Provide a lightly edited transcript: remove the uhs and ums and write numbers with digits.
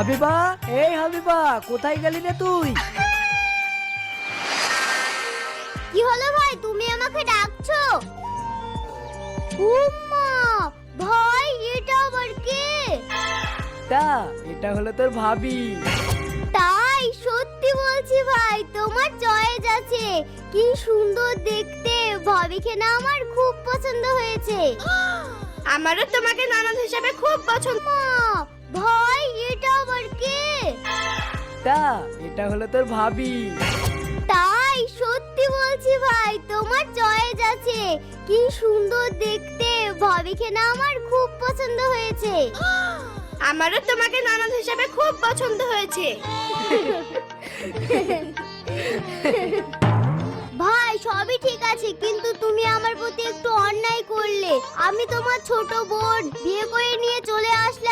হাবিবা, এই হাবিবা, কোথায় গেলি রে তুই? কি হলো ভাই, তুমি আমাকে ডাকছো? উম্মা, ভাই এটা আবার কে? তা এটা হলো তোর ভাবি। তাই? সত্যি বলছি ভাই, তোমার চয়েস আছে। কি সুন্দর দেখতে, ভাবিকে না আমার খুব পছন্দ হয়েছে। আমারও তোমাকে ননদ হিসেবে খুব পছন্দ। ভাই এটা আবার কে? তা এটা হলো তোর ভাবি। তাই? সত্যি বলছি ভাই, তোমার চয়েস আছে। কি সুন্দর দেখতে, ভাবিকে না আমার খুব পছন্দ হয়েছে। আমারও তোমাকে ননদ হিসেবে খুব পছন্দ হয়েছে। ভাই সবই ঠিক আছে, কিন্তু তুমি আমার প্রতি একটু অন্যায় করলে। আমি তোমার ছোট বোন, বিয়ে করে নিয়ে চলে আসলে